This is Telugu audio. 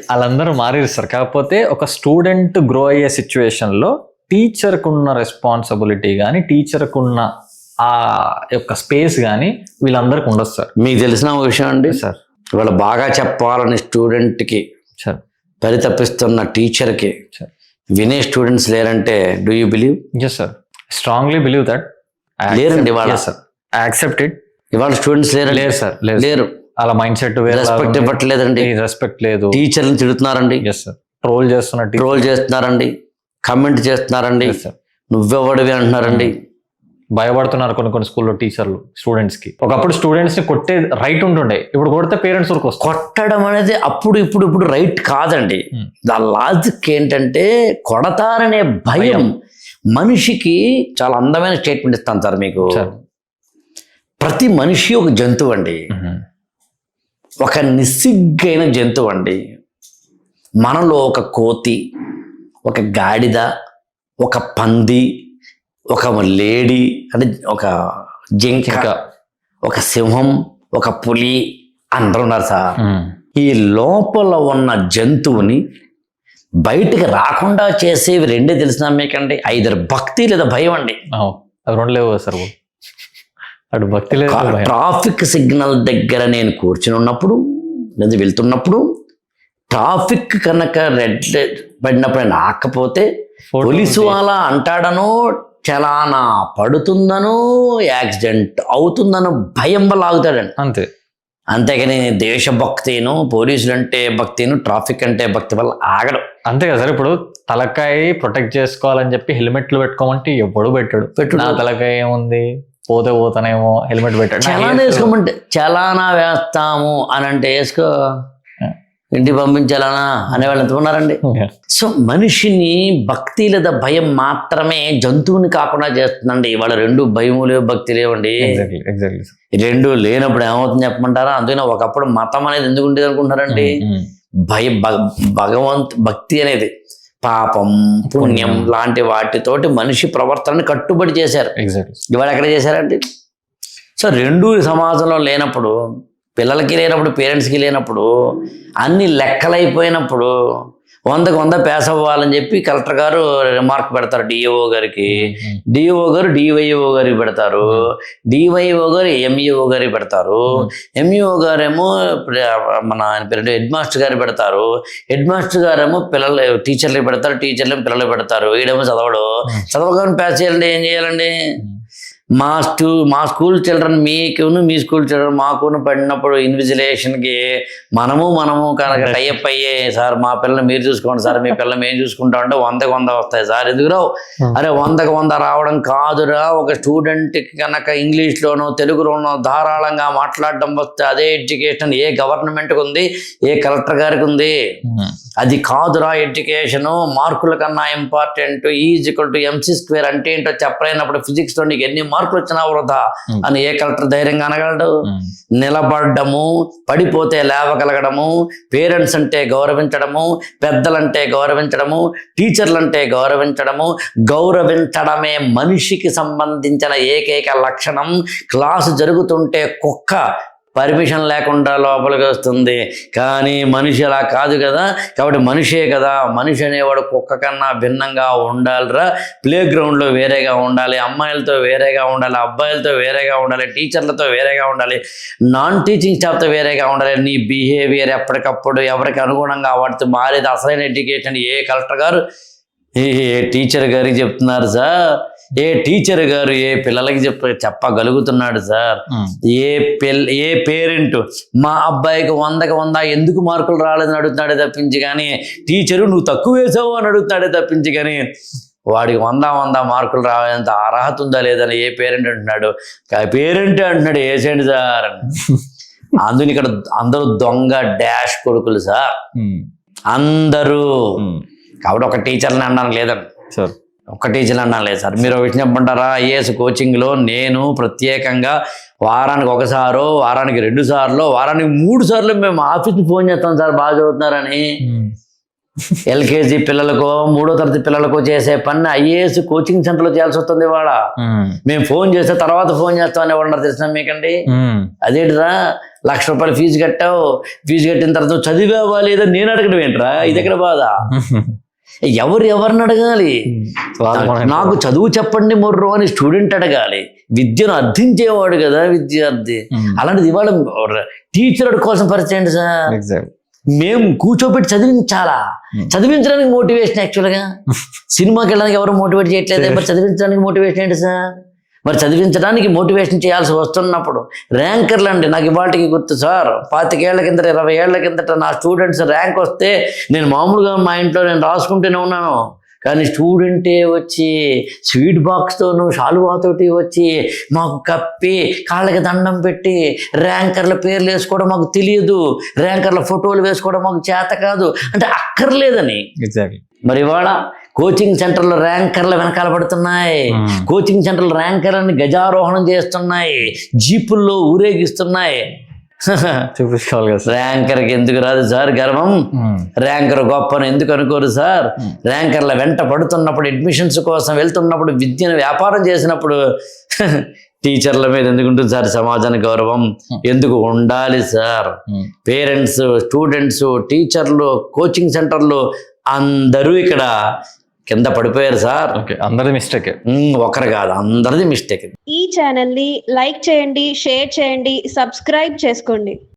వాళ్ళందరూ మారేరు సార్. కాకపోతే ఒక స్టూడెంట్ గ్రో అయ్యే సిచ్యువేషన్లో టీచర్కు ఉన్న రెస్పాన్సిబిలిటీ కానీ టీచర్కు ఉన్న ఆ యొక్క స్పేస్ కానీ వీళ్ళందరికీ ఉండదు సార్. మీకు తెలిసిన ఒక విషయం అండి సార్, ఇవాళ బాగా చెప్పాలని స్టూడెంట్కి సార్ పరితపిస్తున్న టీచర్కి సార్ వినే స్టూడెంట్స్ లేరంటే do you believe? Yes sir, strongly believe that. లేరండి ఇవాళ. Sir, accept it. ఇవాళ స్టూడెంట్స్ లేరు సార్, లేరు. అలా మైండ్ సెట్ రెస్పెక్ట్ ఇవ్వట్లేదండి, రెస్పెక్ట్ లేదు. టీచర్ని తిడుతున్నారండి, ఎస్ సార్, ట్రోల్ చేస్తున్నారండి, కమెంట్ చేస్తున్నారండి, నువ్వెవడివి అంటున్నారండి. భయపడుతున్నారు కొన్ని స్కూల్లో టీచర్లు స్టూడెంట్స్ కి. ఒకప్పుడు స్టూడెంట్స్ ని కొట్టే రైట్ ఉంటుండే, ఇప్పుడు కొడితే పేరెంట్స్ వరకు వస్తారు. కొట్టడం అనేది ఇప్పుడు రైట్ కాదండి. దా లాజిక్ ఏంటంటే కొడతారనే భయం మనిషికి. చాలా అందమైన స్టేట్మెంట్ ఇస్తాను సార్ మీకు. ప్రతి మనిషి ఒక జంతువు అండి, ఒక నిస్సిగ్గైన జంతువు అండి. మనలో ఒక కోతి, ఒక గాడిద, ఒక పంది, ఒక లేడీ అంటే ఒక జింక, ఒక సింహం, ఒక పులి అందరూ ఉన్నారు సార్. ఈ లోపల ఉన్న జంతువుని బయటికి రాకుండా చేసేవి రెండే తెలిసినా మీకండి, ఐదర్ భక్తి లేదా భయం అండి. అవి రెండు లేవు సార్. అటు భక్తి లేదు. ట్రాఫిక్ సిగ్నల్ దగ్గర నేను కూర్చుని ఉన్నప్పుడు లేదా వెళ్తున్నప్పుడు ట్రాఫిక్ కనుక రెడ్ పడినప్పుడు నేను ఆకపోతే పోలీసు వాళ్ళ అంటాడనో చలానా పడుతుందనో యాక్సిడెంట్ అవుతుందనో భయం వల్ల ఆగుతాడండి అంతే. అంతేగాని దేశభక్తిను, పోలీసులు అంటే భక్తిను, ట్రాఫిక్ అంటే భక్తి వల్ల ఆగడం. అంతే కదా సార్. ఇప్పుడు తలకాయ ప్రొటెక్ట్ చేసుకోవాలని చెప్పి హెల్మెట్లు పెట్టుకోమంటే ఎప్పుడు పెట్టాడు. నా తలకాయ ఏముంది, పోతానేమో హెల్మెట్ పెట్టాడు. చలానా వేసుకోమంటే చలానా వేస్తాము అని అంటే వేసుకో, ఇంటికి పంపించాలనా అనేవాళ్ళు ఎంత ఉన్నారండి. సో మనిషిని భక్తి లేదా భయం మాత్రమే జంతువుని కాకుండా చేస్తుందండి. ఇవాళ రెండు భయము లేవు, భక్తి లేవండి. రెండు లేనప్పుడు ఏమవుతుంది చెప్పమంటారా? అందుకని ఒకప్పుడు మతం అనేది ఎందుకు ఉండేది అనుకుంటారండి? భక్తి అనేది పాపం, పుణ్యం లాంటి వాటితోటి మనిషి ప్రవర్తనని కట్టుబడి చేశారు. ఇవాళ ఎక్కడ చేశారండి? సో రెండు సమాజంలో లేనప్పుడు, పిల్లలకి లేనప్పుడు, పేరెంట్స్కి లేనప్పుడు, అన్ని లెక్కలైపోయినప్పుడు 100కి 100 పాస్ అవ్వాలని చెప్పి కలెక్టర్ గారు రిమార్క్ పెడతారు డిఓ గారికి, డిఓ గారు డివైఓ గారికి పెడతారు, డివైఓ గారు ఎంఈఓ గారికి పెడతారు, ఎంఈఓ గారేమో మన హెడ్ మాస్టర్ గారికి పెడతారు, హెడ్ మాస్టర్ గారేమో టీచర్లకు పెడతారు, టీచర్లు పిల్లలు పెడతారు. వీడేమో చదవగానే పాస్ చేయాలంటే ఏం చేయాలండి? మా స్కూల్ చిల్డ్రన్ మీకును, మీ స్కూల్ చిల్డ్రన్ మాకును పడినప్పుడు ఇన్విజిలేషన్కి మనము కనుక టైఅప్ అయ్యే, సార్ మా పిల్లలు మీరు చూసుకోండి సార్, మీ పిల్లలు మేము చూసుకుంటాం అంటే 100కి 100 వస్తాయి సార్. ఎందుకు రావు? అరే 100కి 100 రావడం కాదురా, ఒక స్టూడెంట్కి కనుక ఇంగ్లీష్లోనో తెలుగులోనో ధారాళంగా మాట్లాడడం వస్తే అదే ఎడ్యుకేషన్ ఏ గవర్నమెంట్కి ఉంది, ఏ కలెక్టర్ గారికి ఉంది. అది కాదురా ఎడ్యుకేషను, మార్కుల కన్నా ఇంపార్టెంట్, E=MC² అంటే ఏంటో చెప్పలేనప్పుడు ఫిజిక్స్లో నీకు ఎన్ని మార్కులు వచ్చినా వృధా అని ఏ కలెక్టర్ ధైర్యంగా అనగలడు? నిలబడము, పడిపోతే లేవగలగడము, పేరెంట్స్ అంటే గౌరవించడము, పెద్దలంటే గౌరవించడము, టీచర్లంటే గౌరవించడము, గౌరవించడమే మనిషికి సంబంధించిన ఏకైక లక్షణం. క్లాసు జరుగుతుంటే కుక్క పర్మిషన్ లేకుండా లోపలికి వస్తుంది, కానీ మనిషి అలా కాదు కదా. కాబట్టి మనిషే కదా, మనిషి అనేవాడు కుక్క కన్నా భిన్నంగా ఉండాలిరా. ప్లే గ్రౌండ్లో వేరేగా ఉండాలి, అమ్మాయిలతో వేరేగా ఉండాలి, అబ్బాయిలతో వేరేగా ఉండాలి, టీచర్లతో వేరేగా ఉండాలి, నాన్ టీచింగ్ స్టాఫ్తో వేరేగా ఉండాలి. నీ బిహేవియర్ ఎప్పటికప్పుడు ఎవరికి అనుగుణంగా వాటితో మారేది అసలైన ఎడ్యుకేషన్. ఏ కలెక్టర్ గారు ఏ టీచర్ గారికి చెప్తున్నారు సార్? ఏ టీచర్ గారు ఏ పిల్లలకి చెప్పగలుగుతున్నాడు సార్? ఏ పేరెంట్ మా అబ్బాయికి 100కి 100 ఎందుకు మార్కులు రాలేదని అడుగుతున్నాడే తప్పించి కానీ, టీచరు నువ్వు తక్కువ వేసావు అని అడుగుతున్నాడే తప్పించి కానీ, వాడికి 100 మార్కులు రావాలంత అర్హత ఉందా లేదని ఏ పేరెంట్ అంటున్నాడు? పేరెంట్ అంటున్నాడు వేసేయండి సార్ అని. అందుని ఇక్కడ అందరూ దొంగ డాష్ కొడుకులు సార్ అందరూ. కాబట్టి ఒక టీచర్ని అన్నాను లేదండి సార్, ఒక్క టీచర్ని అన్నాను లేదు సార్. మీరు విషయం చెప్పంటారా? ఐఏఎస్ కోచింగ్లో నేను ప్రత్యేకంగా వారానికి 1 సారో, వారానికి 2 సార్లు, వారానికి 3 సార్లు మేము ఆఫీస్కి ఫోన్ చేస్తాం సార్ బాగా చదువుతున్నారని. ఎల్కేజీ పిల్లలకో 3వ తరగతి పిల్లలకో చేసే పని ఐఏఎస్ కోచింగ్ సెంటర్లో చేయాల్సి వస్తుంది. వాళ్ళ మేము ఫోన్ చేస్తే తర్వాత ఫోన్ చేస్తామని ఎవరన్నారు తెలిసిన మీకండి? అదేంటిరా ₹1,00,000 ఫీజు కట్టావు, ఫీజు కట్టిన తర్వాత నువ్వు చదివావా లేదా నేను అడగడం ఏంట్రా, ఇది ఎక్కడ బాధ? ఎవరిని అడగాలి? నాకు చదువు చెప్పండి మొర్రో అని స్టూడెంట్ అడగాలి, విద్యను అర్థించేవాడు కదా విద్యార్థి. అలాంటిది ఇవాళ టీచర్ అడుకోవాల్సిన పరిస్థితి ఏంటి సార్? మేము కూర్చోబెట్టి చదివించాలా? చదివించడానికి మోటివేషన్ యాక్చువల్గా సినిమాకి వెళ్ళడానికి ఎవరు మోటివేట్ చేయట్లేదు, మరి చదివించడానికి మోటివేషన్ ఏంటి సార్? మరి చదివించడానికి మోటివేషన్ చేయాల్సి వస్తున్నప్పుడు ర్యాంకర్లు అండి, నాకు ఇవాటికి గుర్తు సార్, 25 ఏళ్ల కిందట 20 ఏళ్ల కిందట నా స్టూడెంట్స్ ర్యాంక్ వస్తే నేను మామూలుగా మా ఇంట్లో నేను రాసుకుంటూనే ఉన్నాను, కానీ స్టూడెంటే వచ్చి స్వీట్ బాక్స్తోను శాలువాతోటి వచ్చి మాకు కప్పి కాళ్ళకి దండం పెట్టి ర్యాంకర్ల పేర్లు వేసుకోవడం మాకు తెలియదు, ర్యాంకర్ల ఫోటోలు వేసుకోవడం మాకు చేత కాదు అంటే అక్కర్లేదని. మరి ఇవాళ కోచింగ్ సెంటర్లో ర్యాంకర్లు వెనకాల పడుతున్నాయి, కోచింగ్ సెంటర్లు ర్యాంకర్లని గజారోహణం చేస్తున్నాయి, జీపుల్లో ఊరేగిస్తున్నాయి. చూపించుకోవాలి కదా. ర్యాంకర్కి ఎందుకు రాదు సార్ గర్వం? ర్యాంకర్ గొప్పను ఎందుకు అనుకోరు సార్? ర్యాంకర్ల వెంట పడుతున్నప్పుడు, అడ్మిషన్స్ కోసం వెళ్తున్నప్పుడు, విద్యను వ్యాపారం చేసినప్పుడు టీచర్ల మీద ఎందుకు ఉంటుంది సార్ సమాజానికి గౌరవం? ఎందుకు ఉండాలి సార్? పేరెంట్స్, స్టూడెంట్స్, టీచర్లు, కోచింగ్ సెంటర్లు అందరూ ఇక్కడ కింద పడిపోయారు సార్. అందరిది మిస్టేక్, ఒకరు కాదు అందరిది మిస్టేక్. ఈ ఛానల్ ని లైక్ చేయండి, షేర్ చేయండి, సబ్స్క్రైబ్ చేసుకోండి.